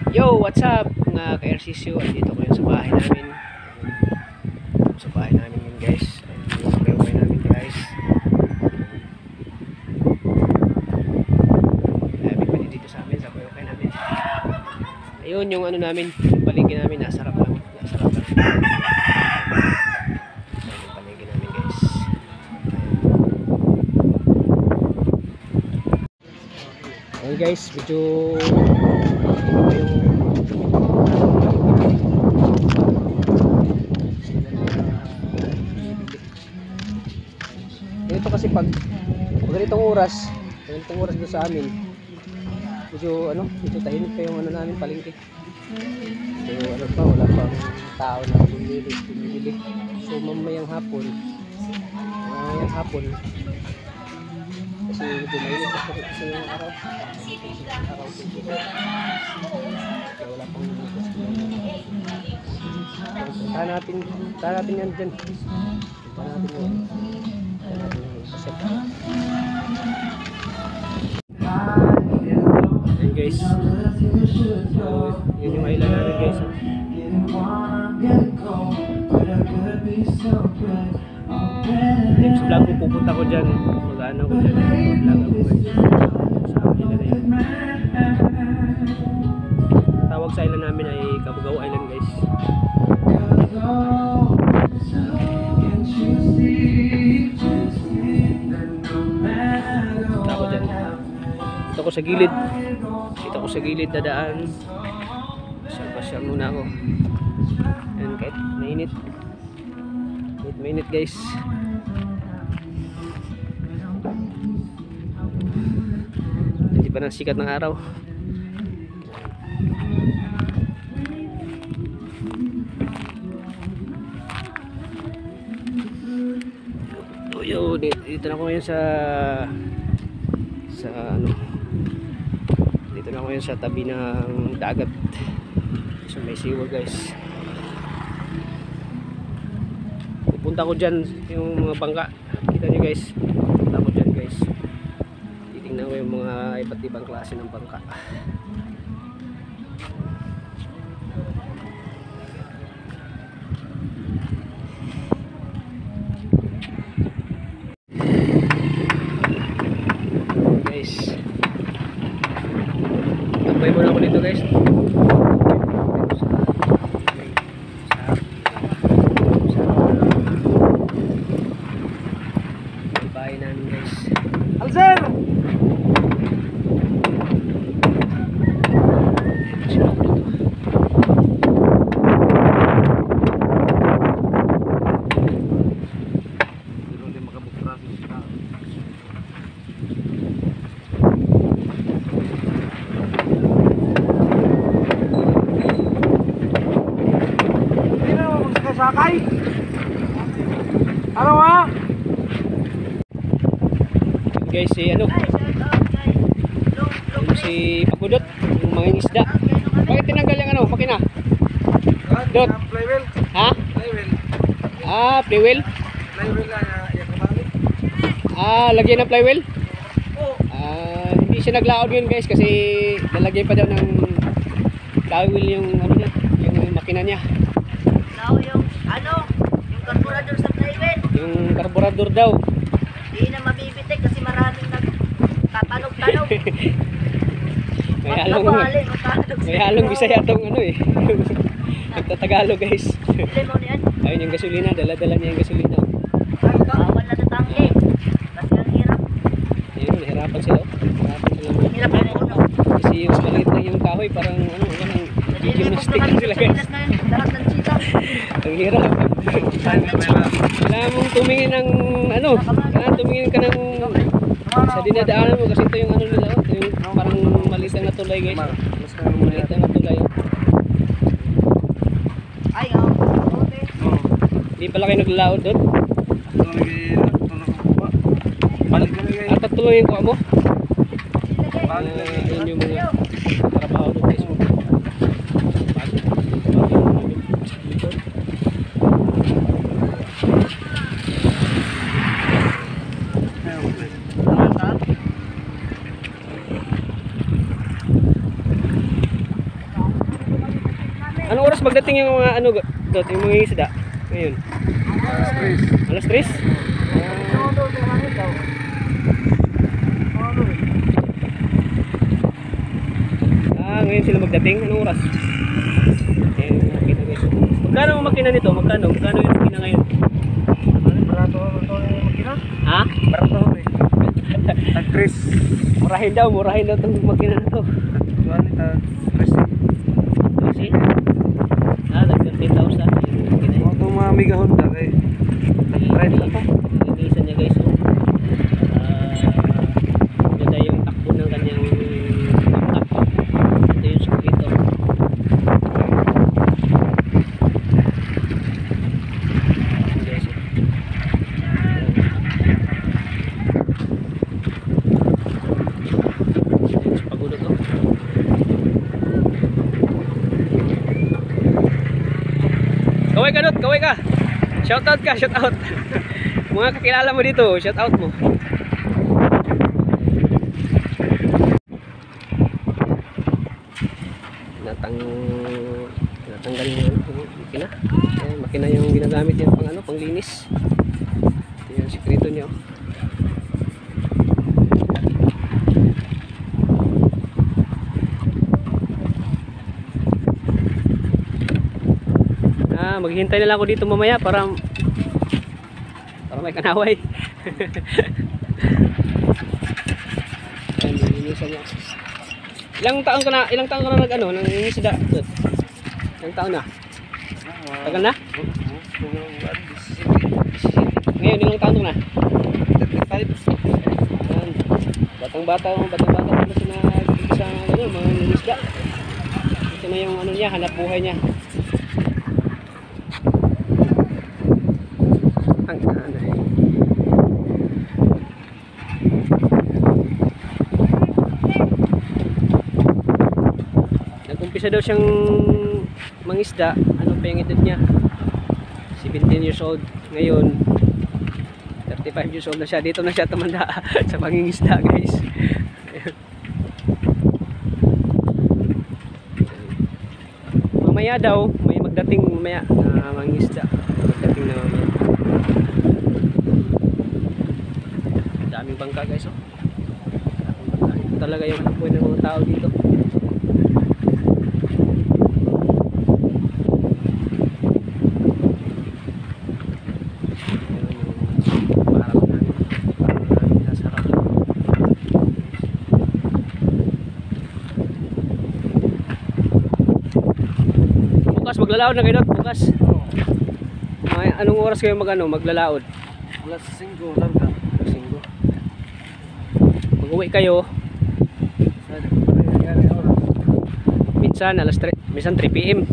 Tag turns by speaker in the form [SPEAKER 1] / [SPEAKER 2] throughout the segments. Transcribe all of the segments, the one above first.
[SPEAKER 1] Yo, what's up mga ka-RCCU? Andito ko yun sa bahay namin. Sa bahay namin yun guys. Andito sa bahay namin guys. Dami pa dito sa amin, sa bahay namin. Ayun yung ano namin, yung paligid namin, nasarap lang. Nasarap lang. Yung paligid namin guys. Ayun guys, medyo ito kasi pag ganitong oras doon sa amin, medyo tahimik pa yung namin palengke. So wala pang tao na bumili. So mamayang hapon kasi medyo mainit kasi yung araw wala pang puntahan natin yan dyan. Puntahan natin yan. Ayan guys, so yun yung island namin guys. Next vlog ko pupunta ko dyan, mag-ano ko dyan, mag-vlog ako guys sa island na yun. Tawag sa island namin ay Cabugao Island guys. Dito ko sa gilid dadaan. Pasyal muna ako. Ayan, kahit mainit guys. Hindi pa nasikat ng araw. Yo, dito na ako ngayon sa dito na ako ngayon sa tabi ng dagat. So may siwa guys. Pupunta ko dyan yung mga bangka. Kita nyo guys, pupunta ko dyan guys. Titingnan ko yung mga iba't ibang klase ng bangka. Tambay muna ako dito guys. Bahay namin guys. Alzer!
[SPEAKER 2] Sakay. Ano ha?
[SPEAKER 1] Guys, si Pagudot, yung mga isda. Bakit tinanggal yung makina? Dot.
[SPEAKER 2] Flywheel.
[SPEAKER 1] Ha?
[SPEAKER 2] Flywheel.
[SPEAKER 1] Flywheel?
[SPEAKER 2] Flywheel na yung kabali.
[SPEAKER 1] Lagyan ng flywheel?
[SPEAKER 2] Oo.
[SPEAKER 1] Hindi siya naglaod yun guys kasi nalagay pa daw ng flywheel yung yung makina niya.
[SPEAKER 3] Yung karburador sa flywheel.
[SPEAKER 1] Yung karburador daw.
[SPEAKER 3] Hindi na mabibitik kasi maraming nagtatanog-tanog.
[SPEAKER 1] May halong Bisaya tong nagtatagalog guys.
[SPEAKER 3] Bili mo niyan.
[SPEAKER 1] Ayun yung gasolina, dala-dala niya yung gasolina.
[SPEAKER 3] Bawal na natangke. Kasi ang hirap.
[SPEAKER 1] Ayun, nahirapan sila.
[SPEAKER 3] Hirap na puno.
[SPEAKER 1] Kasi yung maliit lang yung kahoy, parang gymnastic sila guys.
[SPEAKER 3] Lahat ng chita.
[SPEAKER 1] Ang hirap. Kailangan mong tumingin ng kailangan tumingin ka ng sa dinadaanan mo kasi ito yung nila, ito yung parang maliit lang na tulay guys. Maliit lang na tulay.
[SPEAKER 3] Ay, okay.
[SPEAKER 1] Hindi pala kayo naglalaod doon? At patuloyin ko mo? Yun yung mga trabaho doon guys. Anong oras magdating yung mga ano dot, yung mga isda? Ngayon.
[SPEAKER 2] Stress.
[SPEAKER 1] Alas 3? Ngayon sila magdating. Anong oras? Ayan yung makina guys. Magkano ang makina nito? Magkano? Magkano yung makina ngayon?
[SPEAKER 2] Barato ito yung makina.
[SPEAKER 1] Ha?
[SPEAKER 2] Barato eh. Tag-Chris.
[SPEAKER 1] Murahin daw itong makina na to.
[SPEAKER 2] Tuan ito. Stress.
[SPEAKER 1] Kasi? Nag 13,000 yung makina yun.
[SPEAKER 2] Itong mga mega Honda kay. Tag-ride lang pa.
[SPEAKER 1] Linisan niya guys. Oh. Ganda yung takbo ng kanyang takbo. Ito yung suklito. Guys. Pagulo to. Kaway ka, Dot, kaway ka. Shout out ka, shout out. Mga kakilala mo dito, shout out mo. Natanggal yung makina. Makina yung ginagamit niya pang ano, panglinis. Ito yung sikreto niya. Maghihintay na lang ako dito mamaya para may kanaway. Ayan, nilinisan niya. Ilang taon ka na nag ano, nang isda? Ilang taon na? Tagal na? Ngayon, ilang taon na?
[SPEAKER 2] 35.
[SPEAKER 1] Ayan. Batang-bata pa sila sa ano, mga isda. Ito na yung ano niya, hanap buhay niya. Ang anay. Nag-umpisa daw siyang mangisda. Ano pa yung edad niya? 17 years old. Ngayon 35 years old na siya. Dito na siya tumanda sa pangingisda, guys. Mamaya daw may magdating mamaya na mangisda. Magdating na mamaya. Daming bangka, guys. Oh. Ito talaga yung hanapoy ng mga tao dito. Bukas maglalaod na kayo, bukas. Anong oras kayo maglalaod?
[SPEAKER 2] Alas 5 lang ka.
[SPEAKER 1] Mag-uwi kayo minsan alas 3, minsan 3 PM.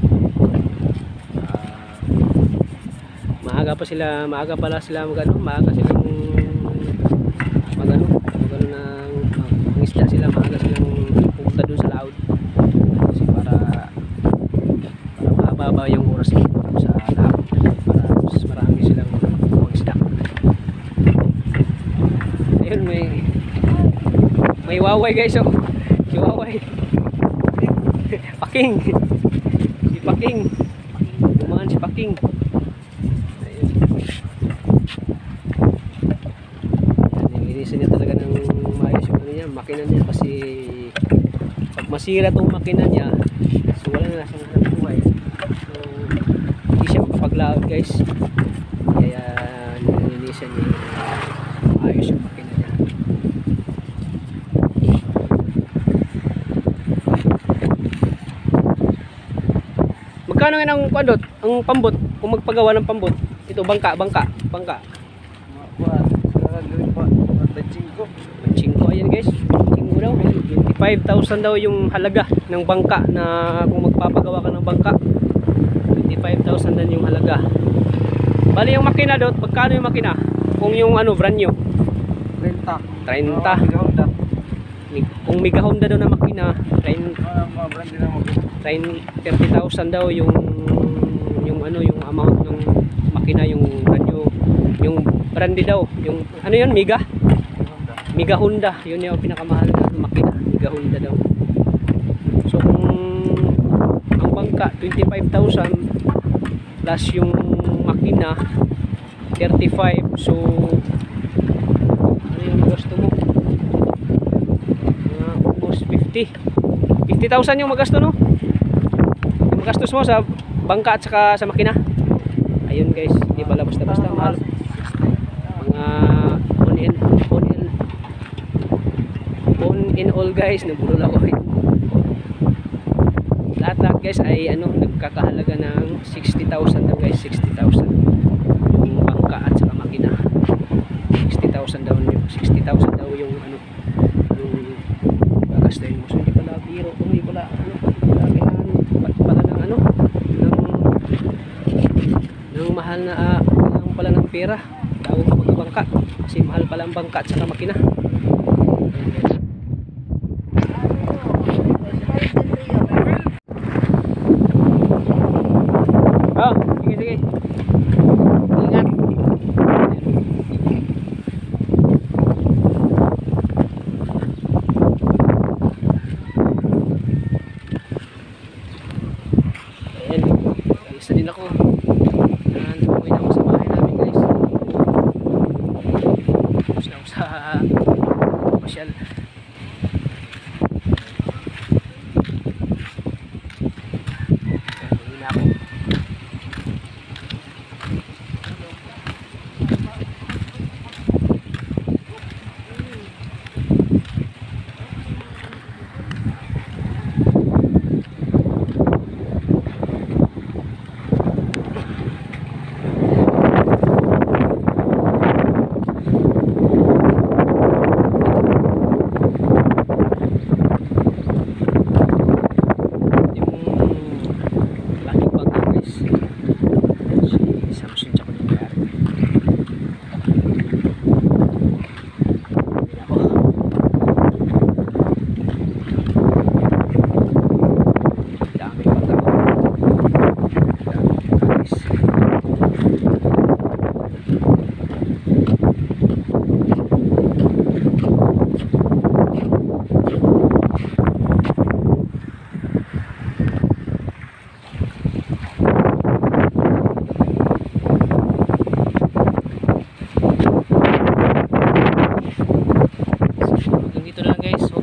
[SPEAKER 1] Maaga pala sila maaga silang ng isda sila, maaga silang pupunta dun sa laod. Kasi para mababa yung oras sa laod para mas marami silang isda. Ayun, may waway, guys. Oh, si waway. Paking. Si Paking. Dumaan si Paking. Ayun. Nilinisan niya talaga ng maayos yung ano niya, makina niya, kasi pag masira tong makina niya, so wala na siyang hanap buhay. So hindi siya makapaglaod, guys. Kaya nilinisan niya maayos yung makina niya. Magkano nga ang kwadot? Ang pambot, kung magpagawa ng pambot. Ito, bangka.
[SPEAKER 2] Buat. Sekarang gawin pa.
[SPEAKER 1] 5, ayan, guys. 5 daw. 25,000 daw yung halaga ng bangka, na kung magpapagawa ka ng bangka. 25,000 din yung halaga. Bali yung makina dot, magkano yung makina? Kung yung ano, brand new?
[SPEAKER 2] 30.
[SPEAKER 1] 30. Kung Mega Honda daw na makina,
[SPEAKER 2] Mga brand din ang makina.
[SPEAKER 1] 30,000 daw yung amount ng makina, yung brand new, yung brand daw, yung ano yun, Mega Honda, yun yung pinakamahal na makina, Mega Honda daw. So kung ang bangka bangka 25,000 plus yung makina 35. So ano yung magasto mo? Almost 50,000 yung magasto, no? Yung magastos mo sa bangka at saka sa makina. Ayun guys, hindi pala basta-basta mahal. Mga on in all guys, nabulol ako. Lahat guys ay ano, nagkakahalaga ng 60,000 daw guys, 60,000 yung bangka at saka makina. 60,000 daw yung ano, yung gagastuhin mo. So hindi pala biro, hindi pala ano, pala ng ano, ng mahal na kailangan pala ng pera bago ka magbangka, kasi mahal pala ang bangka at saka makina. Ayan guys. Oh, sige. Ingat. Ayan, alis na din ako. Umuwi na ako sa bahay namin guys. Tapos na ako sa pasyal. Umuwi na ako. Dito na lang guys.